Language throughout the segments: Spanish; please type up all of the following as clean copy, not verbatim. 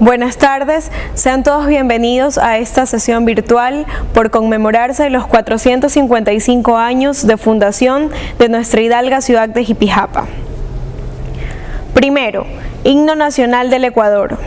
Buenas tardes, sean todos bienvenidos a esta sesión virtual por conmemorarse los 455 años de fundación de nuestra hidalga ciudad de Jipijapa. Primero, Himno Nacional del Ecuador.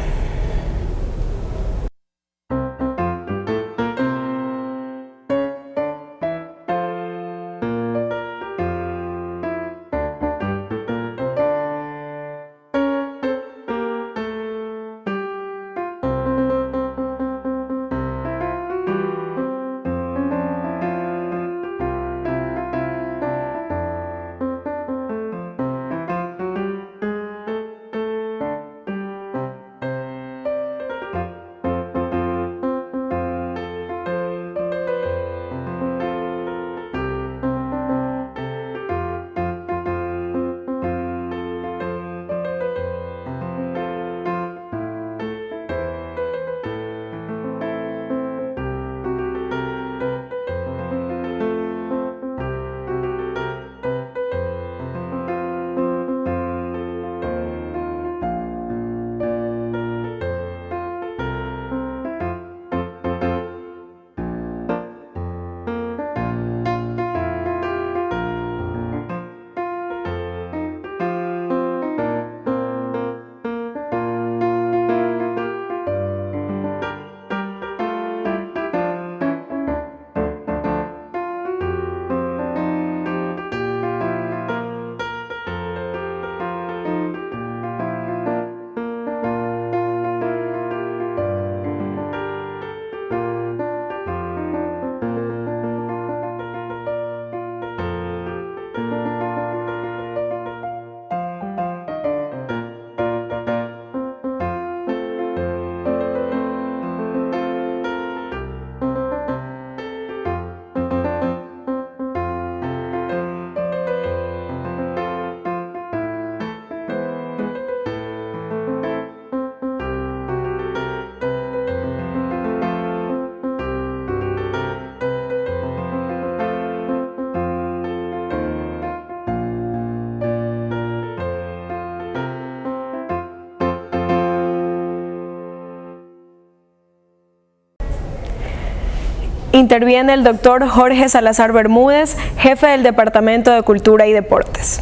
Interviene el doctor Jorge Salazar Bermúdez, jefe del Departamento de Cultura y Deportes.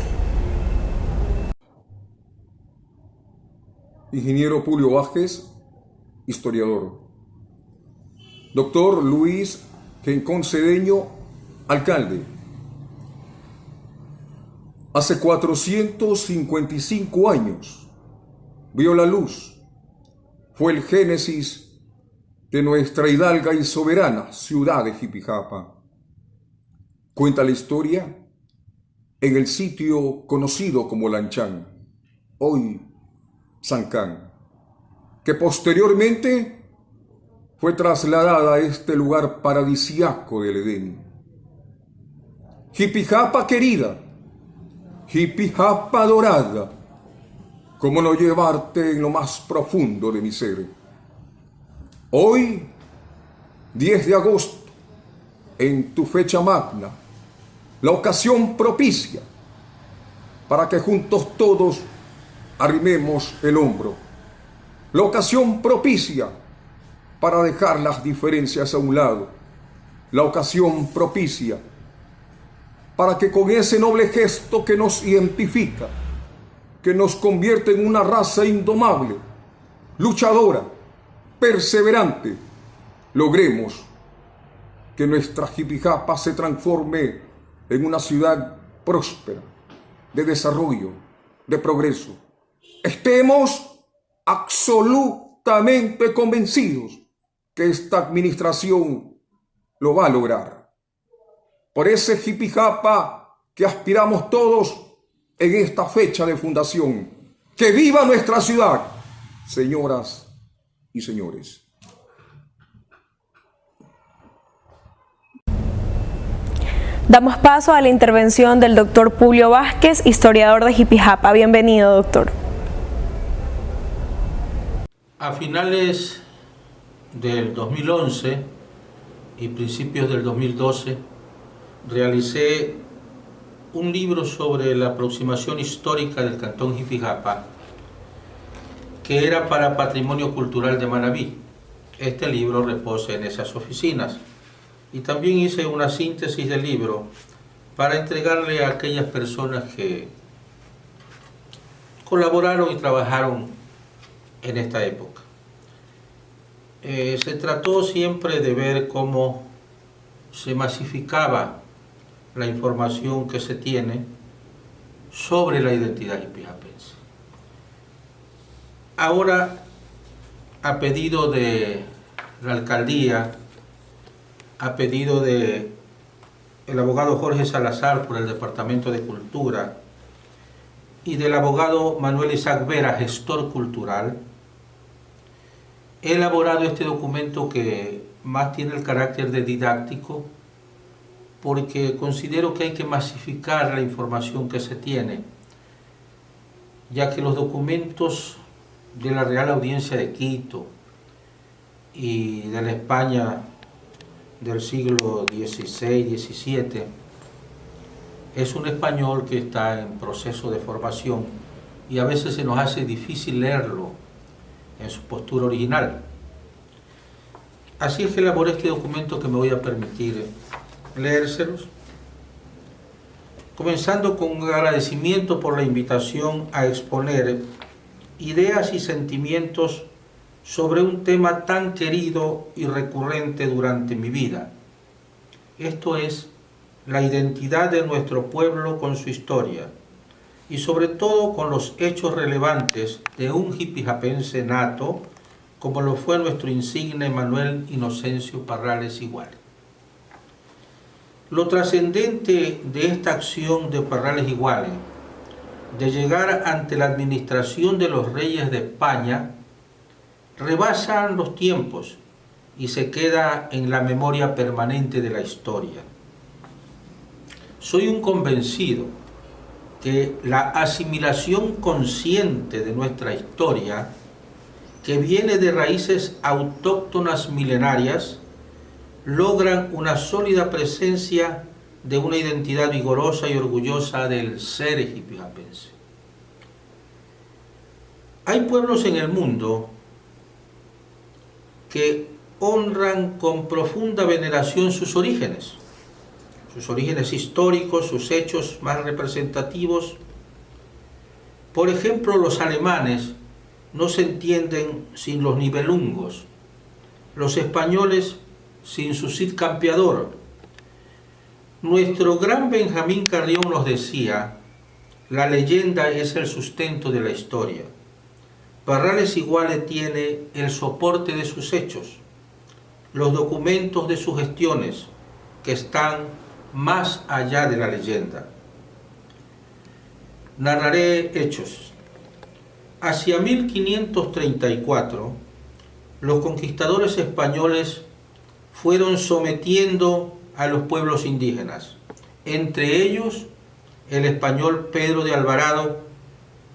Ingeniero Publio Vázquez, historiador. Doctor Luis Gencón Cedeño, alcalde. Hace 455 años vio la luz, fue el génesis de nuestra hidalga y soberana ciudad de Jipijapa. Cuenta la historia en el sitio conocido como Lanchán, hoy Sancán, que posteriormente fue trasladada a este lugar paradisiaco del Edén. Jipijapa querida, Jipijapa dorada, cómo no llevarte en lo más profundo de mi ser. Hoy, 10 de agosto, en tu fecha magna, la ocasión propicia para que juntos todos arrimemos el hombro. La ocasión propicia para dejar las diferencias a un lado. La ocasión propicia para que con ese noble gesto que nos identifica, que nos convierte en una raza indomable, luchadora, perseverante, logremos que nuestra Jipijapa se transforme en una ciudad próspera, de desarrollo, de progreso. Estemos absolutamente convencidos que esta administración lo va a lograr. Por ese Jipijapa que aspiramos todos en esta fecha de fundación. ¡Que viva nuestra ciudad, señoras y señores! Damos paso a la intervención del doctor Publio Vázquez, historiador de Jipijapa. Bienvenido, doctor. A finales del 2011 y principios del 2012 realicé un libro sobre la aproximación histórica del Cantón Jipijapa que era para Patrimonio Cultural de Manabí. Este libro reposa en esas oficinas. Y también hice una síntesis del libro para entregarle a aquellas personas que colaboraron y trabajaron en esta época. Se trató siempre de ver cómo se masificaba la información que se tiene sobre la identidad hipijapense. Ahora, a pedido de la alcaldía, a pedido de el abogado Jorge Salazar por el Departamento de Cultura y del abogado Manuel Isaac Vera, gestor cultural, he elaborado este documento que más tiene el carácter de didáctico, porque considero que hay que masificar la información que se tiene, ya que los documentos de la Real Audiencia de Quito y de la España del siglo XVI, XVII, es un español que está en proceso de formación y a veces se nos hace difícil leerlo en su postura original. Así es que elaboré este documento que me voy a permitir leérselos, comenzando con un agradecimiento por la invitación a exponer ideas y sentimientos sobre un tema tan querido y recurrente durante mi vida. Esto es la identidad de nuestro pueblo con su historia y sobre todo con los hechos relevantes de un hipijapense nato como lo fue nuestro insigne Manuel Inocencio Parrales Iguale. Lo trascendente de esta acción de Parrales Iguale, de llegar ante la administración de los reyes de España, rebasa los tiempos y se queda en la memoria permanente de la historia. Soy un convencido que la asimilación consciente de nuestra historia, que viene de raíces autóctonas milenarias, logran una sólida presencia de una identidad vigorosa y orgullosa del ser hipijapense. Hay pueblos en el mundo que honran con profunda veneración sus orígenes históricos, sus hechos más representativos. Por ejemplo, los alemanes no se entienden sin los nibelungos, los españoles sin su Cid Campeador. Nuestro gran Benjamín Carrión nos decía: la leyenda es el sustento de la historia. Parrales Iguale tiene el soporte de sus hechos, los documentos de sus gestiones, que están más allá de la leyenda. Narraré hechos. Hacia 1534, los conquistadores españoles fueron sometiendo a los pueblos indígenas, entre ellos el español Pedro de Alvarado,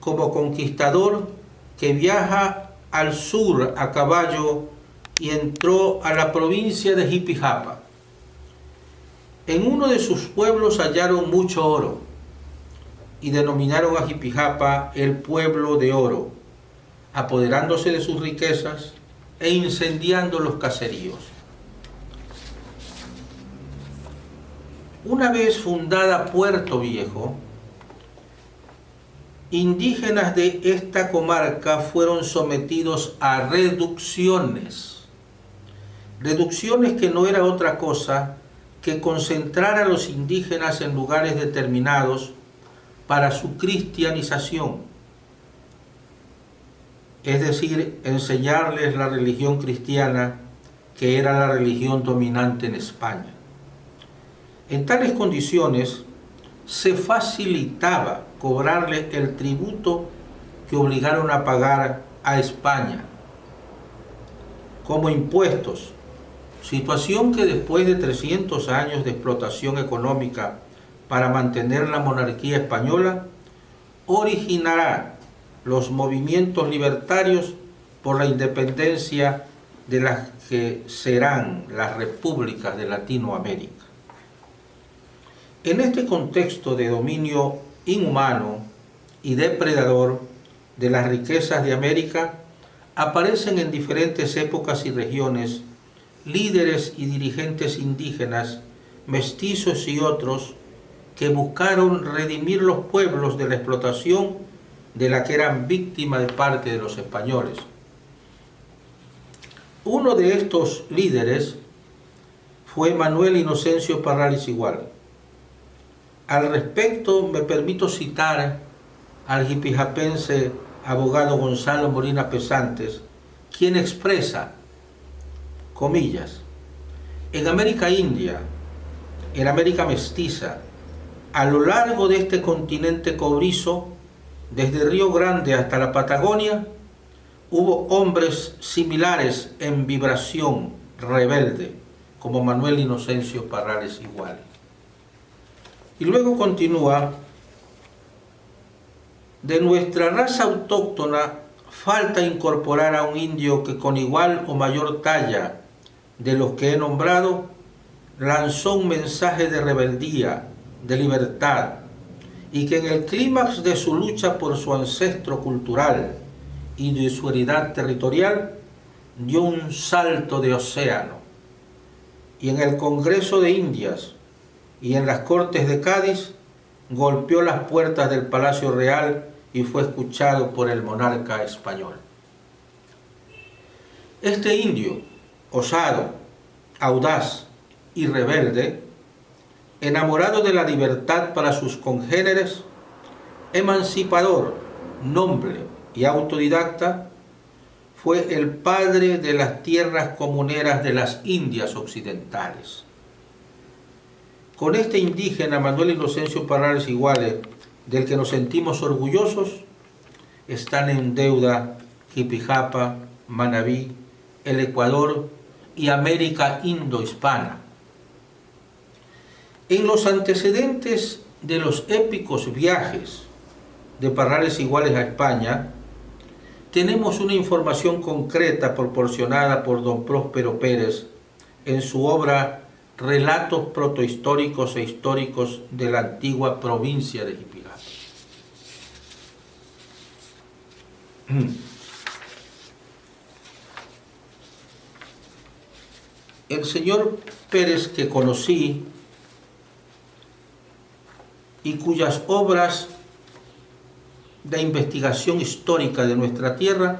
como conquistador que viaja al sur a caballo y entró a la provincia de Jipijapa. En uno de sus pueblos hallaron mucho oro y denominaron a Jipijapa el pueblo de oro, apoderándose de sus riquezas e incendiando los caseríos. Una vez fundada Puerto Viejo, indígenas de esta comarca fueron sometidos a reducciones que no era otra cosa que concentrar a los indígenas en lugares determinados para su cristianización, es decir, enseñarles la religión cristiana, que era la religión dominante en España. En tales condiciones se facilitaba cobrarle el tributo que obligaron a pagar a España como impuestos, situación que después de 300 años de explotación económica para mantener la monarquía española, originará los movimientos libertarios por la independencia de las que serán las repúblicas de Latinoamérica. En este contexto de dominio inhumano y depredador de las riquezas de América, aparecen en diferentes épocas y regiones líderes y dirigentes indígenas, mestizos y otros, que buscaron redimir los pueblos de la explotación de la que eran víctimas de parte de los españoles. Uno de estos líderes fue Manuel Inocencio Parrales Iguale. Al respecto, me permito citar al jipijapense abogado Gonzalo Molina Pesantes, quien expresa, comillas, en América India, en América Mestiza, a lo largo de este continente cobrizo, desde Río Grande hasta la Patagonia, hubo hombres similares en vibración rebelde, como Manuel Inocencio Parrales Iguale. Y luego continúa, de nuestra raza autóctona falta incorporar a un indio que con igual o mayor talla de los que he nombrado, lanzó un mensaje de rebeldía, de libertad, y que en el clímax de su lucha por su ancestro cultural y de su heredad territorial, dio un salto de océano, y en el Congreso de Indias y en las Cortes de Cádiz, golpeó las puertas del Palacio Real y fue escuchado por el monarca español. Este indio, osado, audaz y rebelde, enamorado de la libertad para sus congéneres, emancipador, noble y autodidacta, fue el padre de las tierras comuneras de las Indias occidentales. Con este indígena, Manuel Inocencio Parrales Iguale, del que nos sentimos orgullosos, están en deuda Jipijapa, Manabí, el Ecuador y América indohispana. En los antecedentes de los épicos viajes de Parrales Iguales a España, tenemos una información concreta proporcionada por don Próspero Pérez en su obra Relatos protohistóricos e históricos de la antigua provincia de Jipijapa. El señor Pérez, que conocí y cuyas obras de investigación histórica de nuestra tierra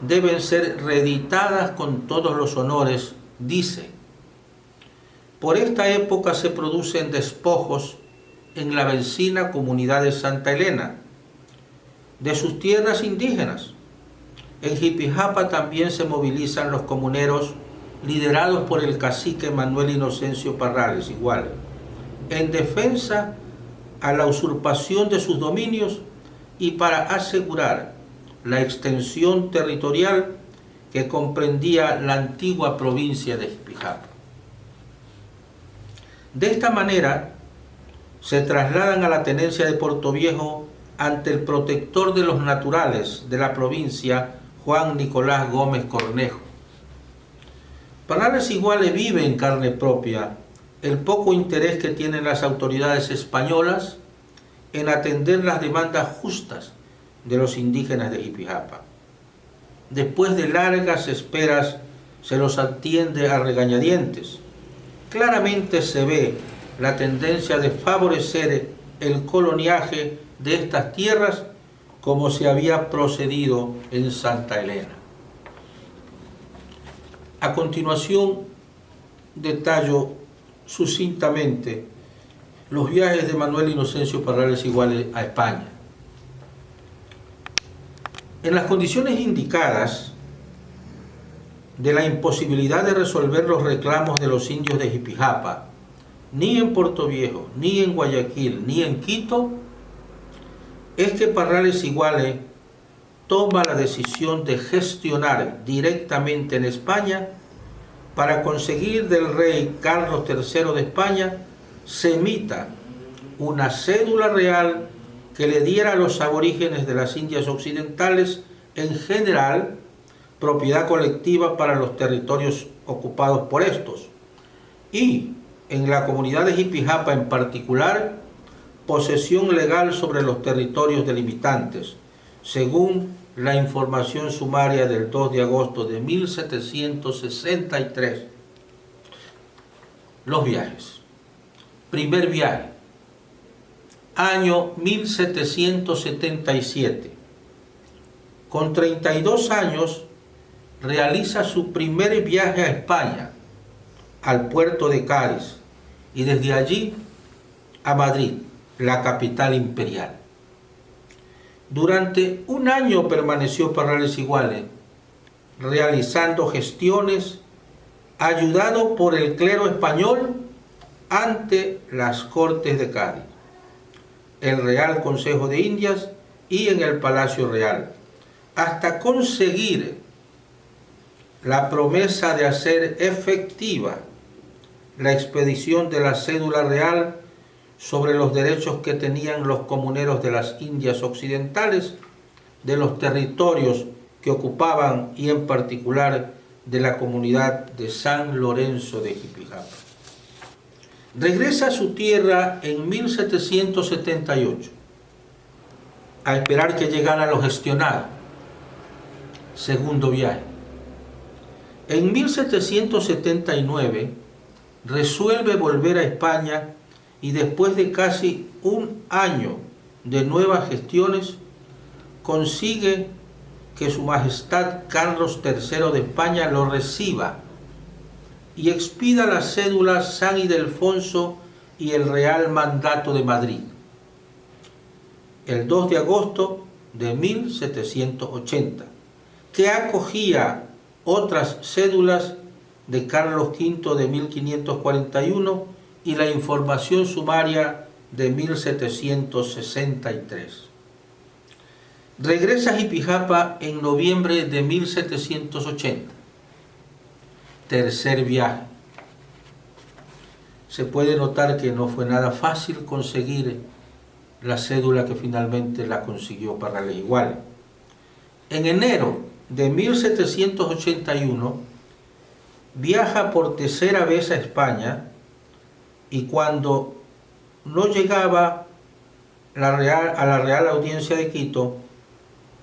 deben ser reeditadas con todos los honores, dice: por esta época se producen despojos en la vecina comunidad de Santa Elena, de sus tierras indígenas. En Jipijapa también se movilizan los comuneros liderados por el cacique Manuel Inocencio Parrales Iguale, en defensa a la usurpación de sus dominios y para asegurar la extensión territorial que comprendía la antigua provincia de Jipijapa. De esta manera, se trasladan a la tenencia de Portoviejo ante el protector de los naturales de la provincia, Juan Nicolás Gómez Cornejo. Parrales Iguale vive en carne propia el poco interés que tienen las autoridades españolas en atender las demandas justas de los indígenas de Jipijapa. Después de largas esperas, se los atiende a regañadientes. Claramente se ve la tendencia de favorecer el coloniaje de estas tierras como se había procedido en Santa Elena. A continuación, detallo sucintamente los viajes de Manuel Inocencio Parrales Iguale a España. En las condiciones indicadas de la imposibilidad de resolver los reclamos de los indios de Jipijapa, ni en Portoviejo, ni en Guayaquil, ni en Quito, es que Parrales Iguale toma la decisión de gestionar directamente en España para conseguir del rey Carlos III de España se emita una cédula real que le diera a los aborígenes de las Indias Occidentales en general propiedad colectiva para los territorios ocupados por estos, y en la comunidad de Jipijapa en particular, posesión legal sobre los territorios delimitantes, según la información sumaria del 2 de agosto de 1763. Los viajes. Primer viaje, año 1777. Con 32 años realiza su primer viaje a España, al puerto de Cádiz, y desde allí a Madrid, la capital imperial. Durante un año permaneció Parrales Iguales, realizando gestiones, ayudado por el clero español ante las Cortes de Cádiz, el Real Consejo de Indias y en el Palacio Real, hasta conseguir la promesa de hacer efectiva la expedición de la cédula real sobre los derechos que tenían los comuneros de las Indias Occidentales, de los territorios que ocupaban y en particular de la comunidad de San Lorenzo de Jipijapa. Regresa a su tierra en 1778, a esperar que llegara lo gestionado. Segundo viaje. En 1779 resuelve volver a España y después de casi un año de nuevas gestiones consigue que su majestad Carlos III de España lo reciba y expida la cédula San Ildefonso y el Real Mandato de Madrid, el 2 de agosto de 1780, que acogía otras cédulas de Carlos V de 1541 y la información sumaria de 1763. Regresa a Jipijapa en noviembre de 1780. Tercer viaje. Se puede notar que no fue nada fácil conseguir la cédula que finalmente la consiguió Parrales Iguales. En enero de 1781 viaja por tercera vez a España y cuando no llegaba a la Real Audiencia de Quito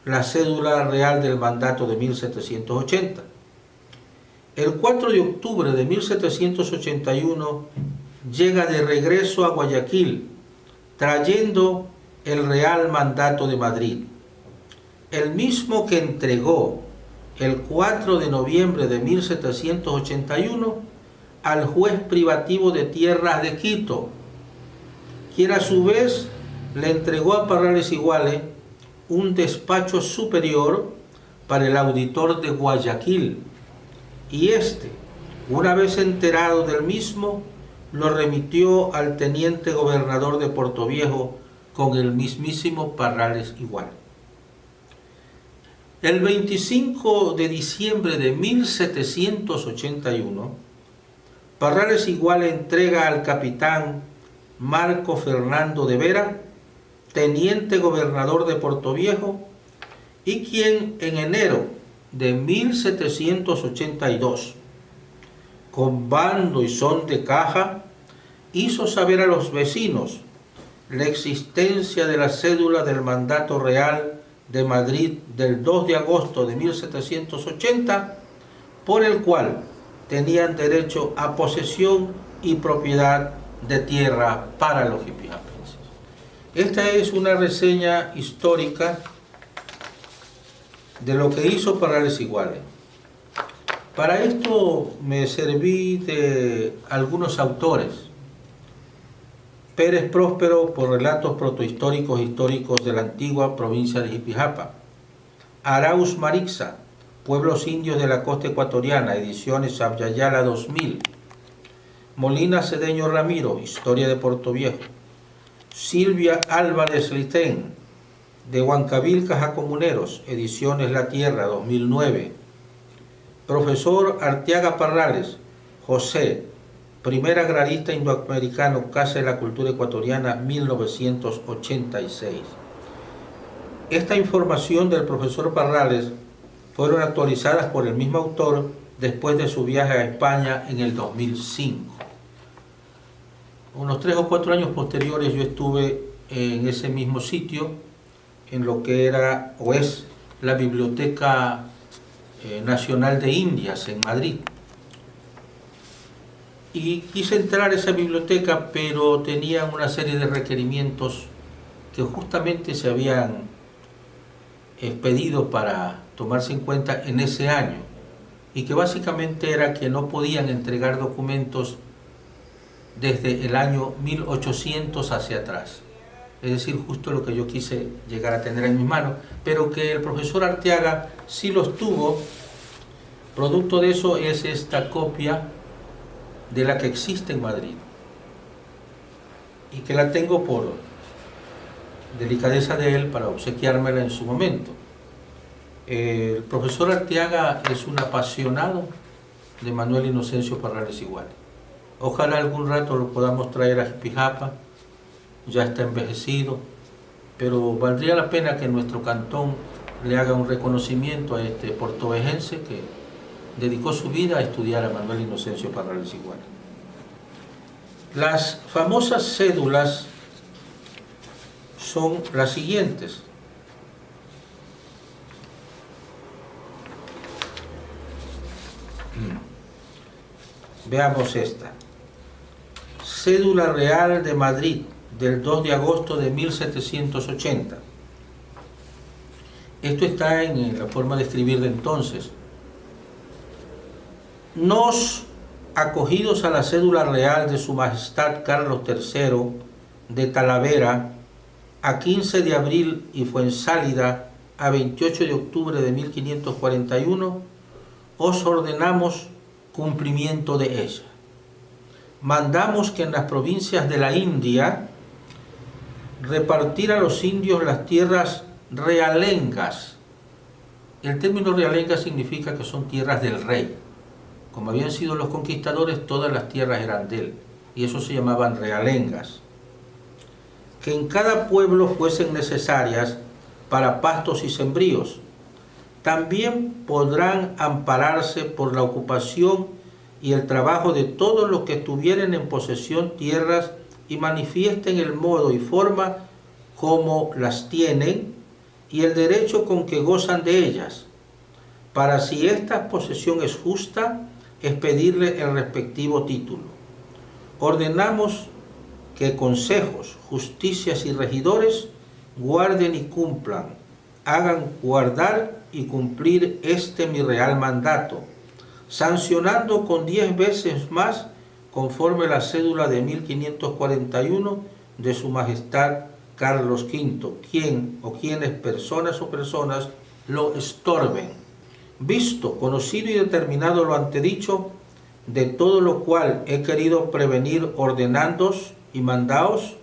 la cédula real del mandato de 1780. El 4 de octubre de 1781 llega de regreso a Guayaquil trayendo el Real Mandato de Madrid, el mismo que entregó el 4 de noviembre de 1781 al juez privativo de tierras de Quito, quien a su vez le entregó a Parrales Iguales un despacho superior para el auditor de Guayaquil, y este, una vez enterado del mismo, lo remitió al teniente gobernador de Portoviejo con el mismísimo Parrales Iguales. El 25 de diciembre de 1781, Parrales Iguales entrega al capitán Marco Fernando de Vera, teniente gobernador de Portoviejo, y quien en enero de 1782, con bando y son de caja, hizo saber a los vecinos la existencia de la cédula del mandato real de Madrid del 2 de agosto de 1780, por el cual tenían derecho a posesión y propiedad de tierra para los jipijapenses. Esta es una reseña histórica de lo que hizo Parrales Iguales. Para esto me serví de algunos autores. Pérez Próspero por relatos protohistóricos históricos de la antigua provincia de Jipijapa. Arauz Marixa, Pueblos Indios de la Costa Ecuatoriana, ediciones Abyayala 2000. Molina Cedeño Ramiro, Historia de Portoviejo. Silvia Álvarez Litén, de Huancavilcas a Comuneros, ediciones La Tierra 2009. Profesor Arteaga Parrales, José, primer agrarista indoamericano, Casa de la Cultura Ecuatoriana, 1986. Esta información del profesor Parrales fueron actualizadas por el mismo autor después de su viaje a España en el 2005. Unos 3 o 4 años posteriores yo estuve en ese mismo sitio, en lo que era o es la Biblioteca Nacional de Indias en Madrid. Y quise entrar a esa biblioteca, pero tenían una serie de requerimientos que justamente se habían pedido para tomarse en cuenta en ese año, y que básicamente era que no podían entregar documentos desde el año 1800 hacia atrás. Es decir, justo lo que yo quise llegar a tener en mis manos, pero que el profesor Arteaga sí los tuvo. Producto de eso es esta copia de la que existe en Madrid, y que la tengo por delicadeza de él para obsequiármela en su momento. El profesor Arteaga es un apasionado de Manuel Inocencio Parrales Iguales. Ojalá algún rato lo podamos traer a Jipijapa. Ya está envejecido, pero valdría la pena que nuestro cantón le haga un reconocimiento a este portovejense que dedicó su vida a estudiar a Manuel Inocencio Parrales Iguales. Las famosas cédulas son las siguientes. Veamos esta. Cédula Real de Madrid, del 2 de agosto de 1780. Esto está en la forma de escribir de entonces. Nos, acogidos a la cédula real de Su Majestad Carlos III de Talavera, a 15 de abril y Fuensálida, a 28 de octubre de 1541, os ordenamos cumplimiento de ella. Mandamos que en las provincias de la India repartir a los indios las tierras realengas. El término realenga significa que son tierras del rey. Como habían sido los conquistadores, todas las tierras eran de él, y eso se llamaban realengas. Que en cada pueblo fuesen necesarias para pastos y sembríos. También podrán ampararse por la ocupación y el trabajo de todos los que estuvieren en posesión tierras y manifiesten el modo y forma como las tienen y el derecho con que gozan de ellas, para si esta posesión es justa, expedirle el respectivo título. Ordenamos que consejos, justicias y regidores guarden y cumplan, hagan guardar y cumplir este mi real mandato, sancionando con 10 veces más conforme la cédula de 1541 de Su Majestad Carlos V, quien o quienes personas lo estorben. Visto, conocido y determinado lo antedicho, de todo lo cual he querido prevenir ordenandos y mandaos,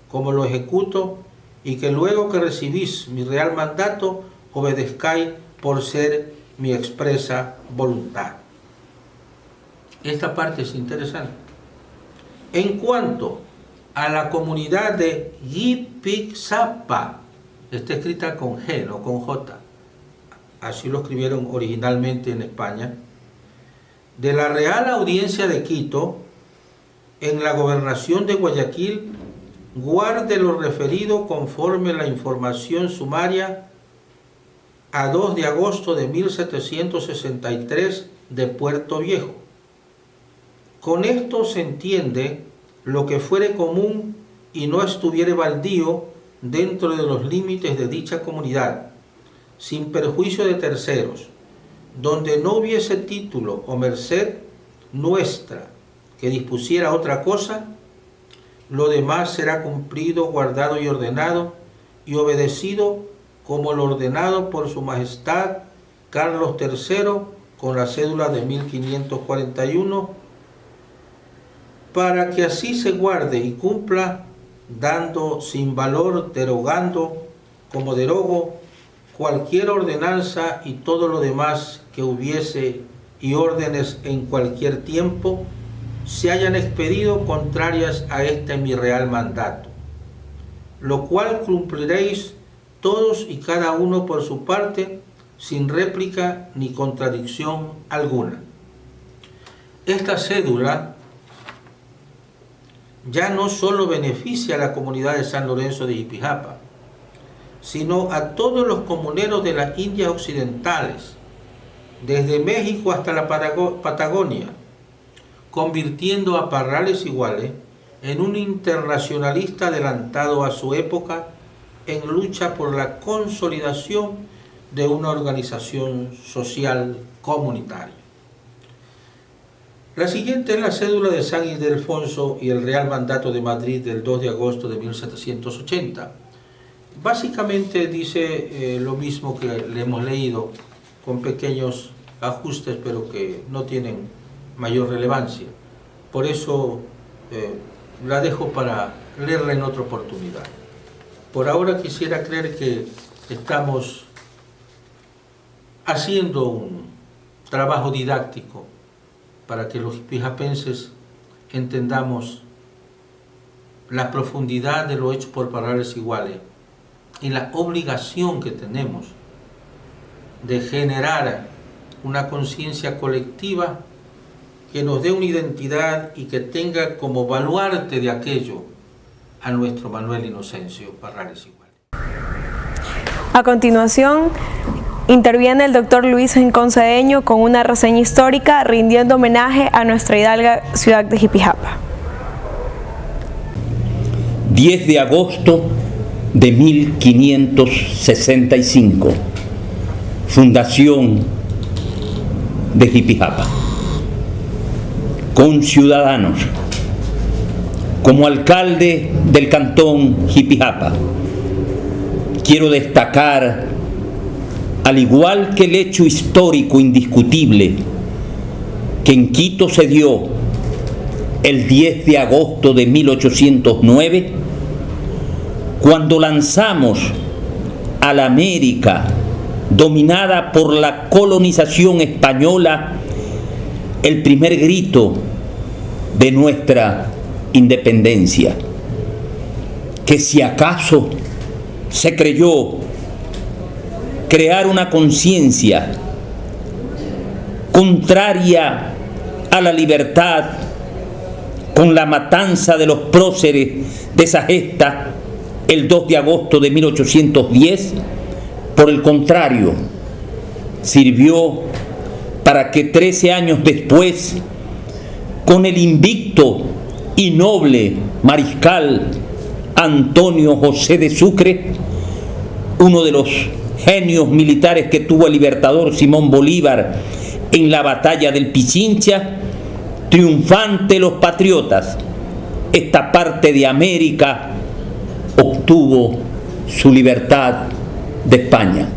como lo ejecuto, y que luego que recibís mi real mandato, obedezcáis por ser mi expresa voluntad. Esta parte es interesante. En cuanto a la comunidad de Yipixapa, está escrita con G, no con J, así lo escribieron originalmente en España, de la Real Audiencia de Quito, en la gobernación de Guayaquil, guarde lo referido conforme la información sumaria a 2 de agosto de 1763 de Puerto Viejo. Con esto se entiende lo que fuere común y no estuviere baldío dentro de los límites de dicha comunidad, sin perjuicio de terceros, donde no hubiese título o merced nuestra que dispusiera otra cosa, lo demás será cumplido, guardado y ordenado, y obedecido como lo ordenado por Su Majestad Carlos III con la cédula de 1541, para que así se guarde y cumpla, dando sin valor, derogando como derogo cualquier ordenanza y todo lo demás que hubiese y órdenes en cualquier tiempo se hayan expedido contrarias a este mi real mandato, lo cual cumpliréis todos y cada uno por su parte, sin réplica ni contradicción alguna. Esta cédula ya no solo beneficia a la comunidad de San Lorenzo de Jipijapa, sino a todos los comuneros de las Indias Occidentales, desde México hasta la Patagonia, convirtiendo a Parrales Iguales en un internacionalista adelantado a su época en lucha por la consolidación de una organización social comunitaria. La siguiente es la cédula de San Ildefonso y el Real Mandato de Madrid del 2 de agosto de 1780. Básicamente dice lo mismo que le hemos leído, con pequeños ajustes, pero que no tienen mayor relevancia. Por eso la dejo para leerla en otra oportunidad. Por ahora quisiera creer que estamos haciendo un trabajo didáctico para que los hipijapenses entendamos la profundidad de lo hecho por Parrales Iguales y la obligación que tenemos de generar una conciencia colectiva que nos dé una identidad y que tenga como baluarte de aquello a nuestro Manuel Inocencio Parrales Iguales. A continuación, interviene el doctor Luis Rincón Cedeño con una reseña histórica rindiendo homenaje a nuestra hidalga ciudad de Jipijapa. 10 de agosto de 1565, fundación de Jipijapa. Conciudadanos, como alcalde del cantón Jipijapa, quiero destacar, al igual que el hecho histórico indiscutible que en Quito se dio el 10 de agosto de 1809, cuando lanzamos a la América dominada por la colonización española el primer grito de nuestra independencia, que si acaso se creyó crear una conciencia contraria a la libertad con la matanza de los próceres de esa gesta el 2 de agosto de 1810, por el contrario, sirvió para que 13 años después, con el invicto y noble mariscal Antonio José de Sucre, uno de los genios militares que tuvo el libertador Simón Bolívar en la batalla del Pichincha, triunfante los patriotas, esta parte de América obtuvo su libertad de España.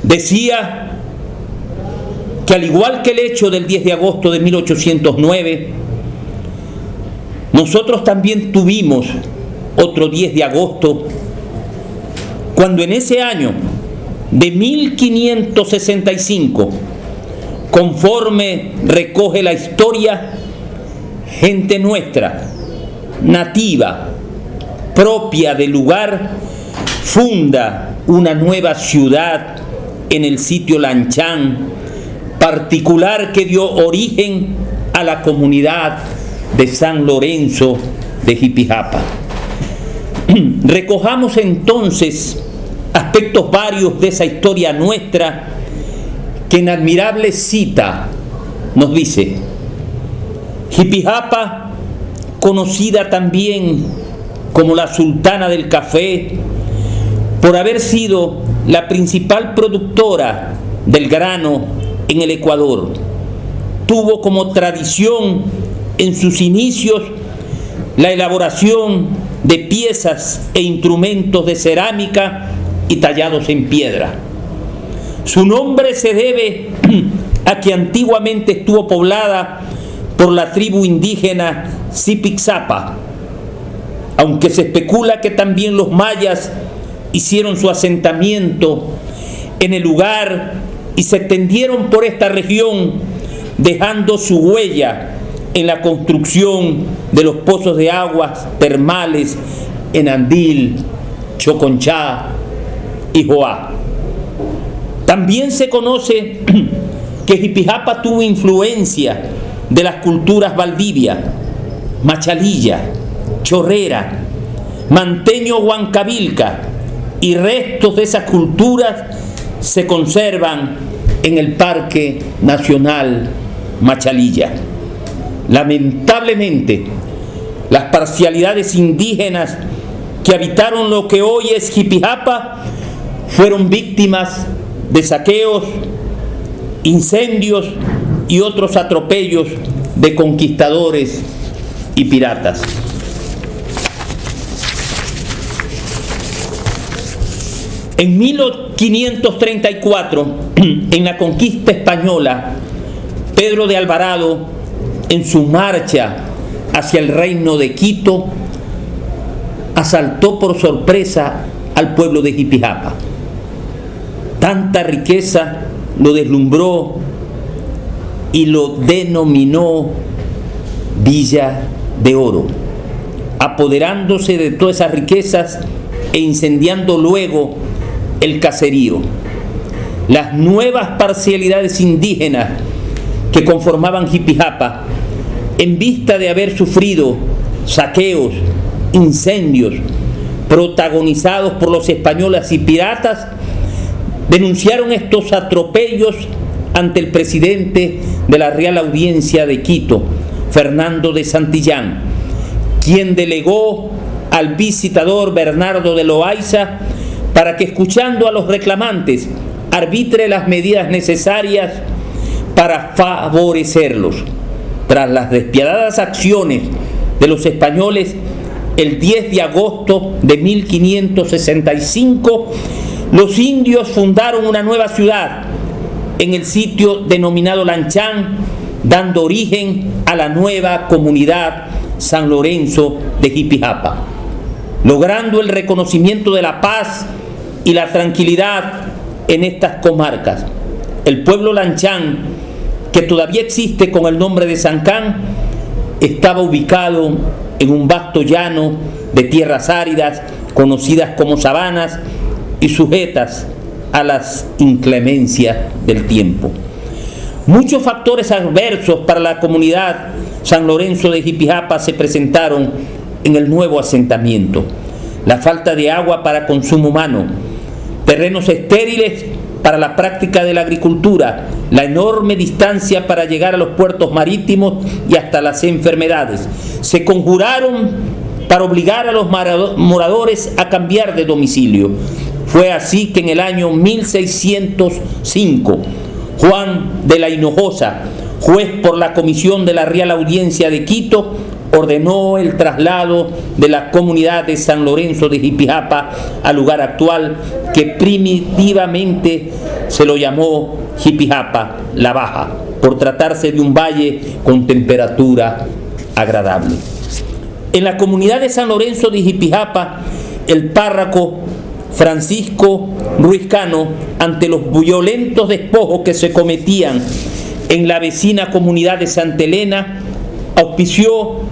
Decía que al igual que el hecho del 10 de agosto de 1809, nosotros también tuvimos otro 10 de agosto, cuando en ese año de 1565, conforme recoge la historia, gente nuestra, nativa, propia del lugar, funda una nueva ciudad en el sitio Lanchán, particular que dio origen a la comunidad de San Lorenzo de Jipijapa. Recojamos entonces aspectos varios de esa historia nuestra que en admirable cita nos dice: Jipijapa, conocida también como la Sultana del Café, por haber sido la principal productora del grano en el Ecuador, tuvo como tradición en sus inicios la elaboración de piezas e instrumentos de cerámica y tallados en piedra. Su nombre se debe a que antiguamente estuvo poblada por la tribu indígena Zipixapa, aunque se especula que también los mayas hicieron su asentamiento en el lugar y se extendieron por esta región, dejando su huella en la construcción de los pozos de aguas termales en Andil, Choconchá y Joá. También se conoce que Jipijapa tuvo influencia de las culturas Valdivia, Machalilla, Chorrera, Manteño, Huancavilca, y restos de esas culturas se conservan en el Parque Nacional Machalilla. Lamentablemente, las parcialidades indígenas que habitaron lo que hoy es Jipijapa fueron víctimas de saqueos, incendios y otros atropellos de conquistadores y piratas. En 1534, en la conquista española, Pedro de Alvarado, en su marcha hacia el reino de Quito, asaltó por sorpresa al pueblo de Jipijapa. Tanta riqueza lo deslumbró y lo denominó Villa de Oro, apoderándose de todas esas riquezas e incendiando luego el caserío. Las nuevas parcialidades indígenas que conformaban Jipijapa, en vista de haber sufrido saqueos, incendios protagonizados por los españoles y piratas, denunciaron estos atropellos ante el presidente de la Real Audiencia de Quito, Fernando de Santillán, quien delegó al visitador Bernardo de Loaiza para que, escuchando a los reclamantes, arbitre las medidas necesarias para favorecerlos. Tras las despiadadas acciones de los españoles, el 10 de agosto de 1565, los indios fundaron una nueva ciudad en el sitio denominado Lanchán, dando origen a la nueva comunidad San Lorenzo de Jipijapa, logrando el reconocimiento de la paz y la tranquilidad en estas comarcas. El pueblo Lanchán, que todavía existe con el nombre de Sancán, estaba ubicado en un vasto llano de tierras áridas, conocidas como sabanas y sujetas a las inclemencias del tiempo. Muchos factores adversos para la comunidad San Lorenzo de Jipijapa se presentaron en el nuevo asentamiento: la falta de agua para consumo humano, terrenos estériles para la práctica de la agricultura, la enorme distancia para llegar a los puertos marítimos y hasta las enfermedades. Se conjuraron para obligar a los moradores a cambiar de domicilio. Fue así que en el año 1605, Juan de la Hinojosa, juez por la comisión de la Real Audiencia de Quito, ordenó el traslado de la comunidad de San Lorenzo de Jipijapa al lugar actual, que primitivamente se lo llamó Jipijapa la Baja, por tratarse de un valle con temperatura agradable. En la comunidad de San Lorenzo de Jipijapa, el párroco Francisco Ruiz Cano, ante los violentos despojos que se cometían en la vecina comunidad de Santa Elena, auspició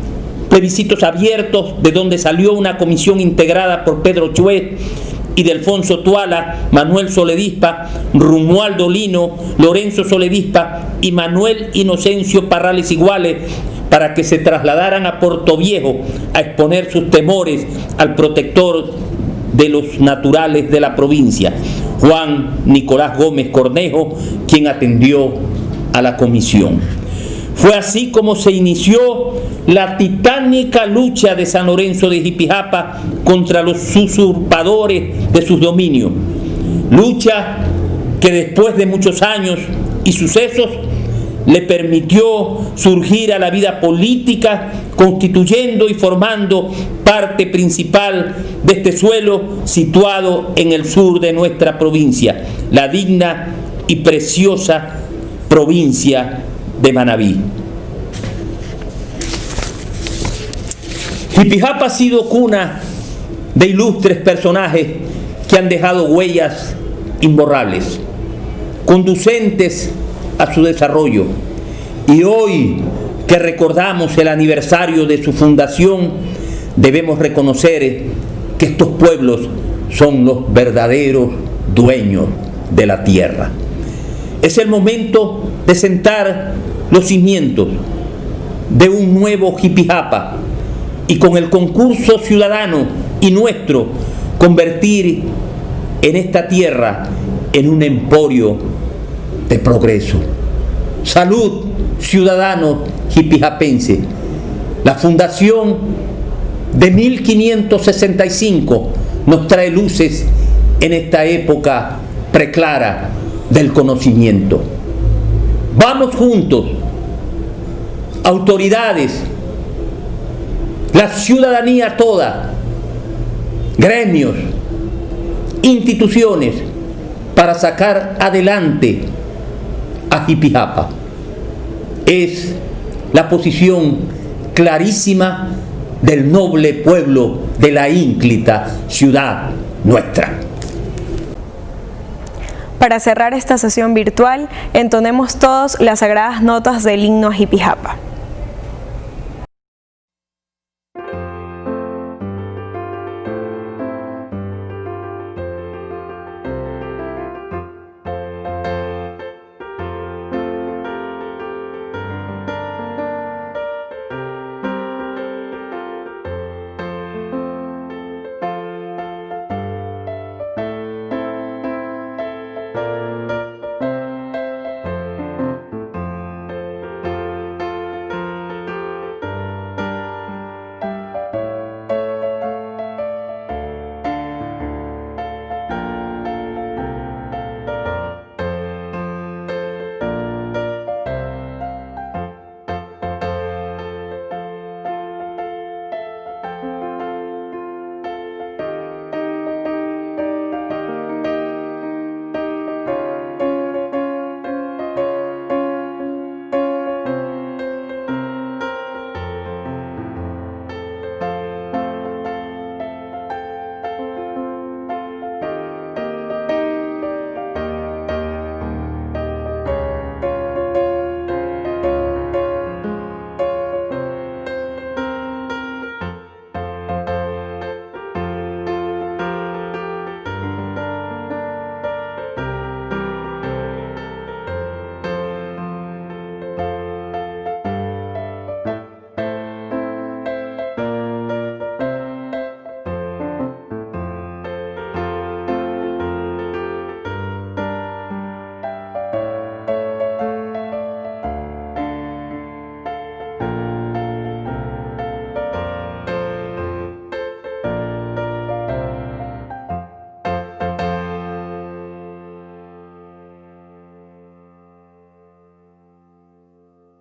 plebiscitos abiertos, de donde salió una comisión integrada por Pedro Chuet y de Alfonso Tuala, Manuel Soledispa, Romualdo Lino, Lorenzo Soledispa y Manuel Inocencio Parrales Iguales, para que se trasladaran a Puerto Viejo a exponer sus temores al protector de los naturales de la provincia, Juan Nicolás Gómez Cornejo, quien atendió a la comisión. Fue así como se inició la titánica lucha de San Lorenzo de Jipijapa contra los usurpadores de sus dominios. Lucha que después de muchos años y sucesos le permitió surgir a la vida política, constituyendo y formando parte principal de este suelo situado en el sur de nuestra provincia, la digna y preciosa provincia de Manabí. Jipijapa ha sido cuna de ilustres personajes que han dejado huellas imborrables, conducentes a su desarrollo. Y hoy que recordamos el aniversario de su fundación, debemos reconocer que estos pueblos son los verdaderos dueños de la tierra. Es el momento de sentar los cimientos de un nuevo Jipijapa y, con el concurso ciudadano y nuestro, convertir en esta tierra en un emporio de progreso. Salud, ciudadanos jipijapenses. La fundación de 1565 nos trae luces en esta época preclara del conocimiento. Vamos juntos, autoridades, la ciudadanía toda, gremios, instituciones, para sacar adelante a Jipijapa. Es la posición clarísima del noble pueblo de la ínclita ciudad nuestra. Para cerrar esta sesión virtual, entonemos todos las sagradas notas del himno a Jipijapa.